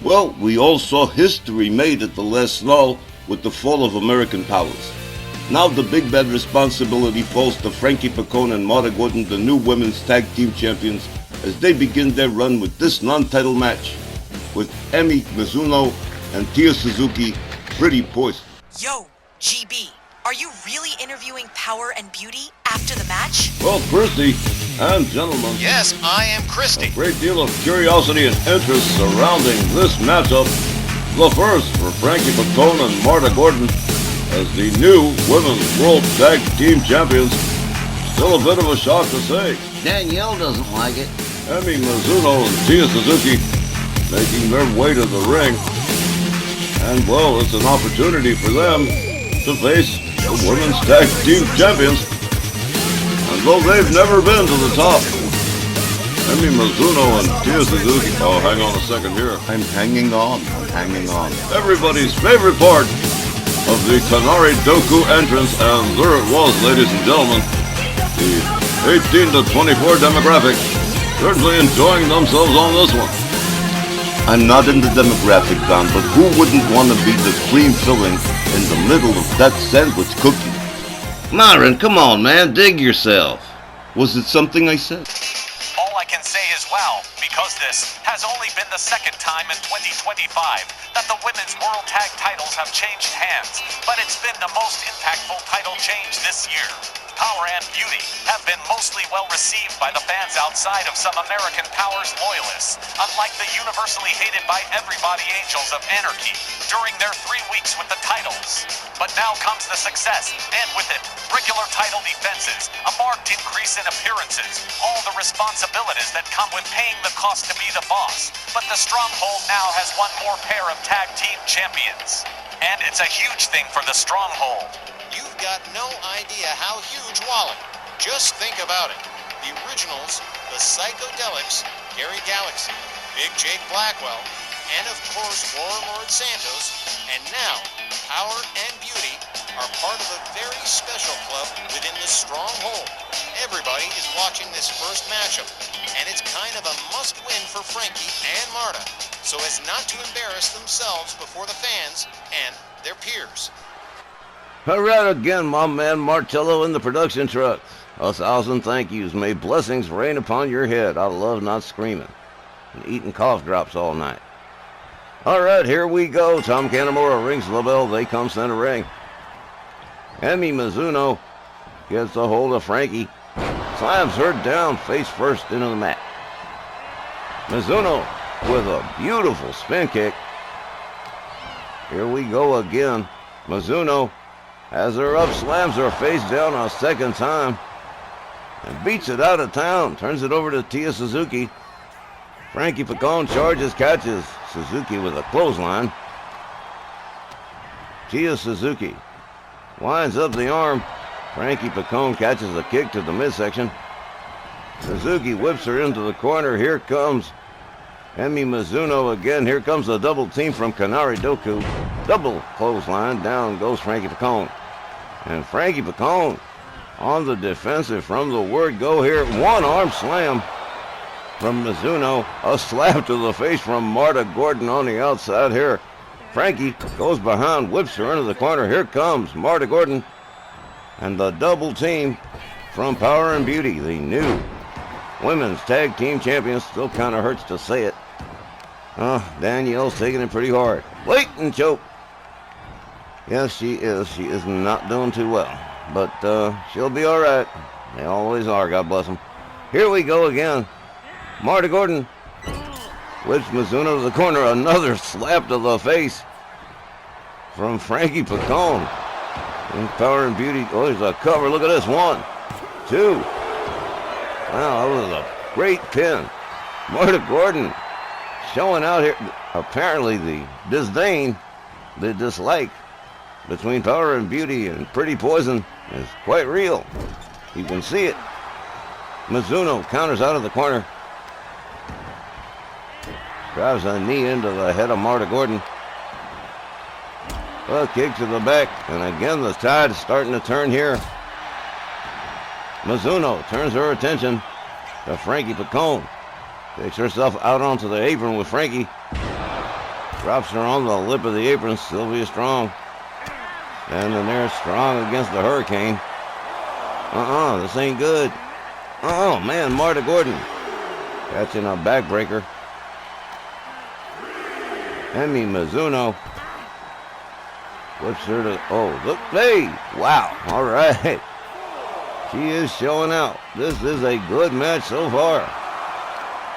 Well, we all saw history made at the last Raw with the fall of American powers. Now the big bad responsibility falls to Frankie Pacone and Marta Gordon, the new women's tag team champions, as they begin their run with this non-title match with Emi Mizuno and Tia Suzuki, Pretty Poison. Yo, GB, are you really interviewing Power and Beauty after the match? Well, Christy and gentlemen, Yes, I am Christy. a great deal of curiosity and interest surrounding this matchup. The first for Frankie Pacone and Marta Gordon as the new Women's World Tag Team Champions. Still a bit of a shock to say. Danielle doesn't like it. Emi Mizuno and Tia Suzuki making their way to the ring. And well, it's an opportunity for them to face the Women's Tag Team Champions. And though they've never been to the top, Emi Mizuno and Tia Suzuki, oh, hang on a second here. I'm hanging on. Everybody's favorite part of the Kanari Doku entrance, and there it was, ladies and gentlemen. The 18 to 24 demographic certainly enjoying themselves on this one. I'm not in the demographic, Don, but who wouldn't want to be the cream filling in the middle of that sandwich cookie? Myron, come on, man, dig yourself. Was it something I said? All I can say is wow, because this has only been the second time in 2025 that the Women's World Tag titles have changed hands, but it's been the most impactful title change this year. Power and Beauty have been mostly well received by the fans outside of some American Powers loyalists, unlike the universally hated by everybody Angels of Anarchy during their 3 weeks with the titles. But now comes the success, and with it, regular title defenses, a marked increase in appearances, all the responsibilities that come with paying the cost to be the boss. But the Stronghold now has one more pair of tag team champions. And it's a huge thing for the Stronghold. You've got no idea how huge, Wally. Just think about it. The originals, the Psychedelics, Gary Galaxy, Big Jake Blackwell, and of course Warlord Santos, and now Power and Beauty are part of a very special club within the Stronghold. Everybody is watching this first matchup, and it's kind of a must-win for Frankie and Marta, so as not to embarrass themselves before the fans and their peers. All right again, my man Martello in the production truck. 1,000 thank yous. May blessings rain upon your head. I love not screaming and eating cough drops all night. All right, here we go. Tom Canamora rings the bell. They come center ring. Emi Mizuno gets a hold of Frankie. Slams her down face first into the mat. Mizuno with a beautiful spin kick. Here we go again. Mizuno has her up, slams her face down a second time, and beats it out of town. Turns it over to Tia Suzuki. Frankie Pacone charges, catches Suzuki with a clothesline. Tia Suzuki winds up the arm. Frankie Pacone catches a kick to the midsection. Suzuki whips her into the corner. Here comes Emi Mizuno again. Here comes the double team from Kanari Doku. Double clothesline. Down goes Frankie Pacone. And Frankie Pacone on the defensive from the word go here. One arm slam from Mizuno. A slap to the face from Marta Gordon on the outside here. Frankie goes behind, whips her into the corner. Here comes Marta Gordon. And the double team from Power and Beauty, the new Women's Tag Team Champions. Still kind of hurts to say it. Danielle's taking it pretty hard. Wait and choke. Yes, she is. She is not doing too well. But she'll be all right. They always are, God bless them. Here we go again. Marta Gordon whips Mizuno to the corner. Another slap to the face from Frankie Pacone. And Power and Beauty. Oh, there's a cover. Look at this. 1, 2. Wow, that was a great pin. Marta Gordon showing out here. Apparently the disdain, the dislike between Power and Beauty and Pretty Poison is quite real. You can see it. Mizuno counters out of the corner. Drives a knee into the head of Marta Gordon. A kick to the back. And again, the tide is starting to turn here. Mizuno turns her attention to Frankie Pacone. Takes herself out onto the apron with Frankie. Drops her on the lip of the apron. Sylvia Strong. Standing there strong against the Hurricane. This ain't good. Oh, man, Marta Gordon. Catching a backbreaker. Emmy Mizuno. Whips her to... Oh, look. Hey! Wow. All right. She is showing out. This is a good match so far.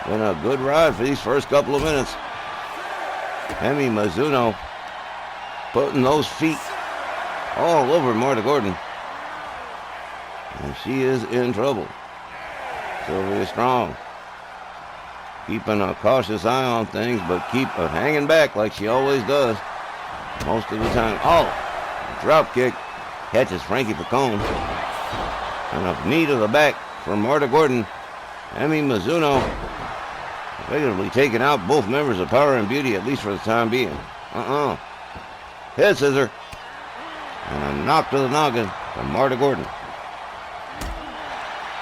Been a good ride for these first couple of minutes. Emmy Mizuno putting those feet all over Marta Gordon. And she is in trouble. Sylvia Strong keeping a cautious eye on things, but keep hanging back like she always does most of the time. Oh, drop kick catches Frankie Picone. And a knee to the back for Marta Gordon. Emmy Mizuno effectively taking out both members of Power and Beauty, at least for the time being. Head scissor. And a knock to the noggin from Marta Gordon.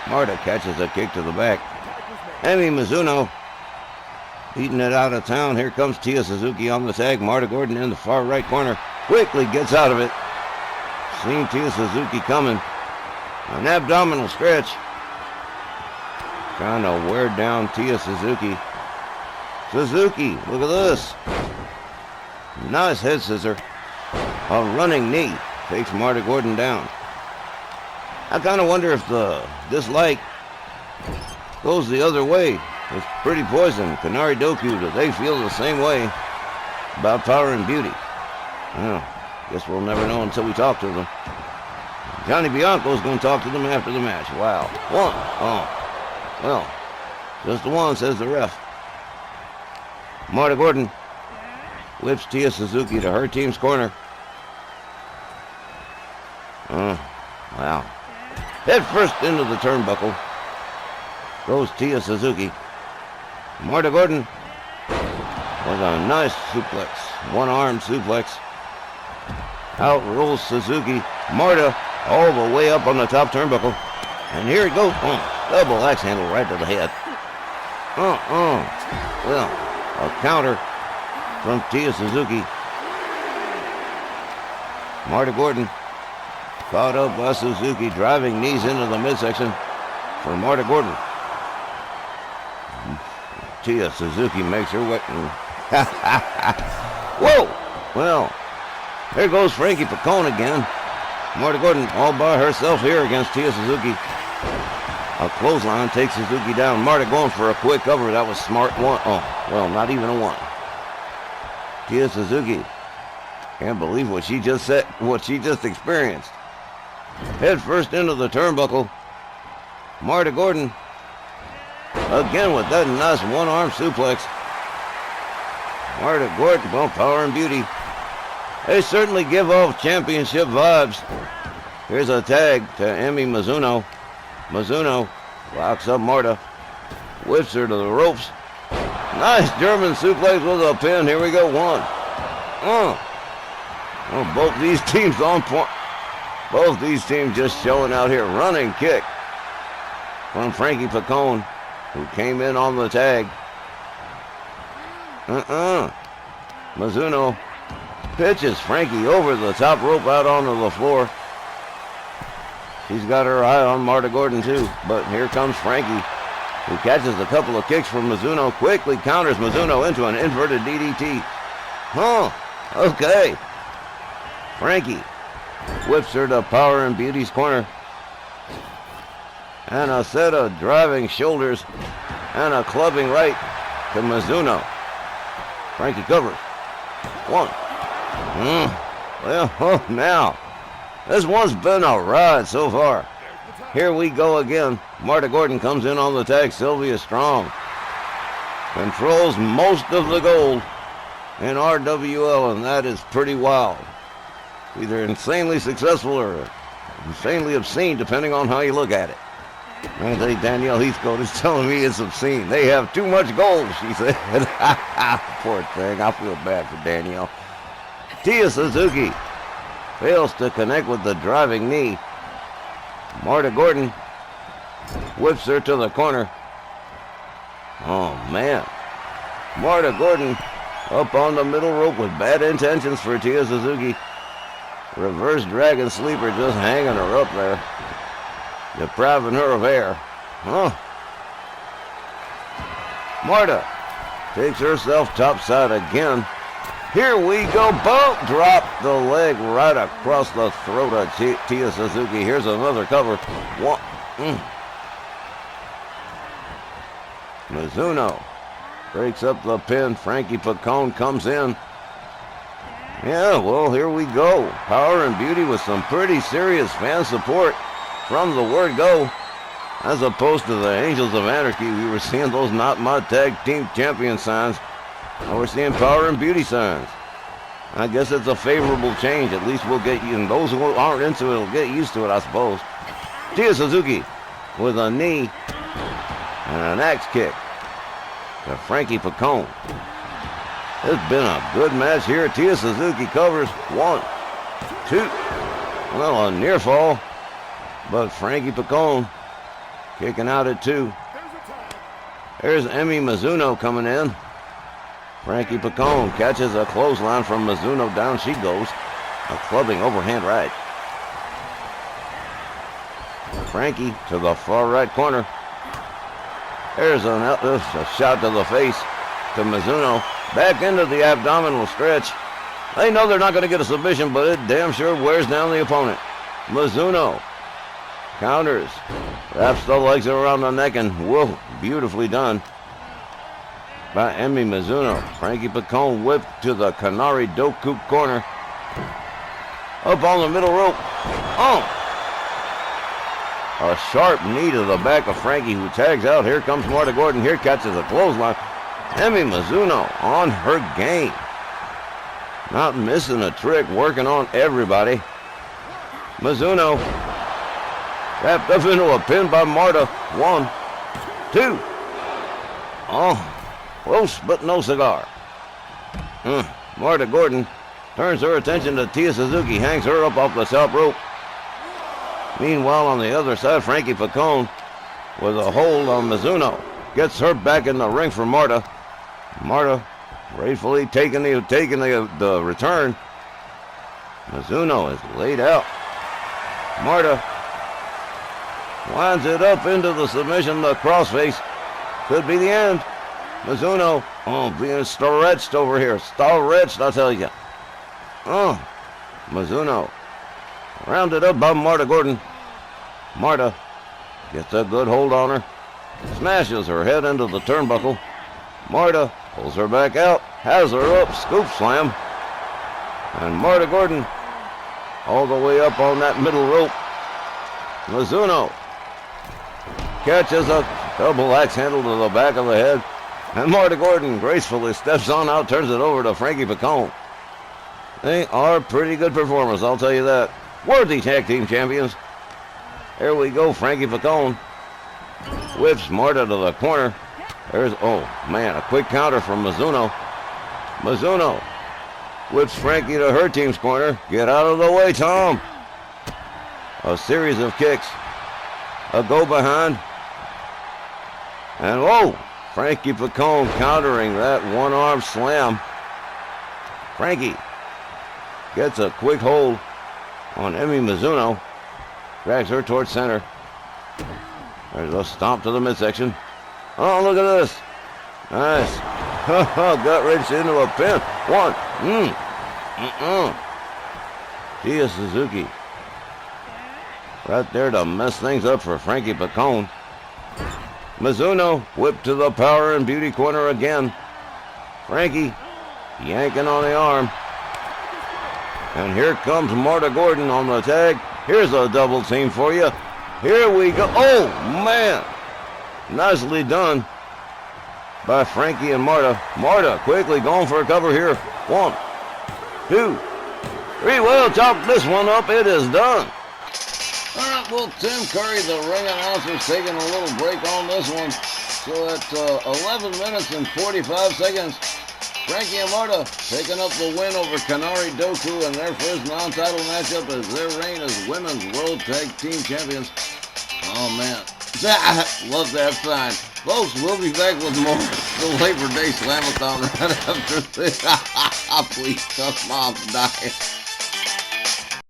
Marta catches a kick to the back. Emmy Mizuno beating it out of town. Here comes Tia Suzuki on the tag. Marta Gordon in the far right corner. Quickly gets out of it. Seen Tia Suzuki coming. An abdominal stretch. Trying to wear down Tia Suzuki. Suzuki, look at this. Nice head scissor. A running knee takes Marta Gordon down. I kind of wonder if the dislike goes the other way. It's Pretty Poison, Kanari Doku, do they feel the same way about Power and Beauty? Well, guess we'll never know until we talk to them. Johnny Bianco's going to talk to them after the match. Wow. One. Oh. Well, just the one, says the ref. Marta Gordon whips Tia Suzuki to her team's corner. Wow. Head first into the turnbuckle goes Tia Suzuki. Marta Gordon with a nice suplex. One-arm suplex. Out rolls Suzuki. Marta all the way up on the top turnbuckle. And here it goes. Double axe handle right to the head. Well, a counter from Tia Suzuki. Marta Gordon caught up by Suzuki, driving knees into the midsection for Marta Gordon. Tia Suzuki makes her way. Whoa! Well, there goes Frankie Picone again. Marta Gordon all by herself here against Tia Suzuki. A clothesline takes Suzuki down. Marta going for a quick cover. That was smart. One. Oh, well, not even a one. Tia Suzuki can't believe what she just said, what she just experienced. Head first into the turnbuckle. Marta Gordon again with that nice one-arm suplex. Marta Gordon, well, Power and Beauty. They certainly give off championship vibes. Here's a tag to Emmy Mizuno. Mizuno locks up Marta. Whips her to the ropes. Nice German suplex with a pin. Here we go. One. Well, both these teams on point. Both these teams just showing out here. Running kick from Frankie Picone, who came in on the tag. Mizuno pitches Frankie over the top rope out onto the floor. She's got her eye on Marta Gordon too, but here comes Frankie, who catches a couple of kicks from Mizuno, quickly counters Mizuno into an inverted DDT. Okay. Frankie whips her to Power and Beauty's corner. And a set of driving shoulders and a clubbing right to Mizuno. Frankie covers. One. Well, now, this one's been a ride so far. Here we go again. Marta Gordon comes in on the tag. Sylvia Strong controls most of the gold in RWL, and that is pretty wild. Either insanely successful or insanely obscene, depending on how you look at it. I think Danielle Heathcote is telling me it's obscene. They have too much gold, she said. Poor thing. I feel bad for Danielle. Tia Suzuki fails to connect with the driving knee. Marta Gordon whips her to the corner. Oh, man. Marta Gordon Up on the middle rope with bad intentions for Tia Suzuki. Reverse dragon sleeper just hanging her up there. Depriving her of air. Huh? Marta takes herself topside again. Here we go. Boom! Drop the leg right across the throat of Tia Suzuki. Here's another cover. One. Mizuno breaks up the pin. Frankie Picone comes in. Yeah, well, here we go. Power and Beauty with some pretty serious fan support from the word go. As opposed to the Angels of Anarchy, we were seeing those not my tag team champion signs. Now we're seeing Power and Beauty signs. I guess it's a favorable change. At least we'll get you, and those who aren't into it will get used to it, I suppose. Tia Suzuki with a knee and an axe kick to Frankie Picone. It's been a good match here. Tia Suzuki covers. 1, 2. Well, a near fall, but Frankie Picone kicking out at 2. There's Emi Mizuno coming in. Frankie Picone catches a clothesline from Mizuno. Down she goes. A clubbing overhand right. Frankie to the far right corner. There's a shot to the face to Mizuno. Back into the abdominal stretch. They know they're not going to get a submission, but it damn sure wears down the opponent. Mizuno counters. Wraps the legs around the neck, and whoa, beautifully done by Emi Mizuno. Frankie Picone whipped to the Kanari Doku corner. Up on the middle rope. Oh! A sharp knee to the back of Frankie, who tags out. Here comes Marta Gordon. Here catches a clothesline. Emi Mizuno on her game. Not missing a trick, working on everybody. Mizuno wrapped up into a pin by Marta. 1, 2. Oh, close but no cigar. Marta Gordon turns her attention to Tia Suzuki, hangs her up off the top rope. Meanwhile, on the other side, Frankie Picone with a hold on Mizuno. Gets her back in the ring for Marta. Marta gratefully taking the return. Mizuno is laid out. Marta winds it up into the submission. The crossface could be the end. Mizuno, being stretched over here. Stretched, I tell you. Mizuno rounded up by Marta Gordon. Marta gets a good hold on her. Smashes her head into the turnbuckle. Marta pulls her back out. Has her up. Scoop slam. And Marta Gordon all the way up on that middle rope. Mizuno catches a double axe handle to the back of the head. And Marta Gordon gracefully steps on out, turns it over to Frankie Picone. They are pretty good performers, I'll tell you that. Worthy tag team champions. There we go, Frankie Picone whips Marta to the corner. There's, a quick counter from Mizuno. Mizuno whips Frankie to her team's corner. Get out of the way, Tom. A series of kicks. A go behind. And Frankie Picone countering that one-arm slam. Frankie gets a quick hold on Emi Mizuno. Drags her towards center. There's a stomp to the midsection. Oh, look at this. Nice. Gut wrench into a pin. 1. Tia Suzuki right there to mess things up for Frankie Picone. Mizuno whipped to the Power and Beauty corner again. Frankie yanking on the arm. And here comes Marta Gordon on the tag. Here's a double team for you. Here we go. Oh, man. Nicely done by Frankie and Marta. Marta quickly going for a cover here. 1, 2, 3. Well, chop this one up. It is done. All right, well, Tim Curry, the ring announcer, is taking a little break on this one. So at 11 minutes and 45 seconds, Frankie and Marta taking up the win over Kanari Doku in their first non-title matchup as their reign as Women's World Tag Team Champions. Oh, man. Love that sign. Folks, we'll be back with more the Labor Day Slamathon right after this. Please, tough mom, die.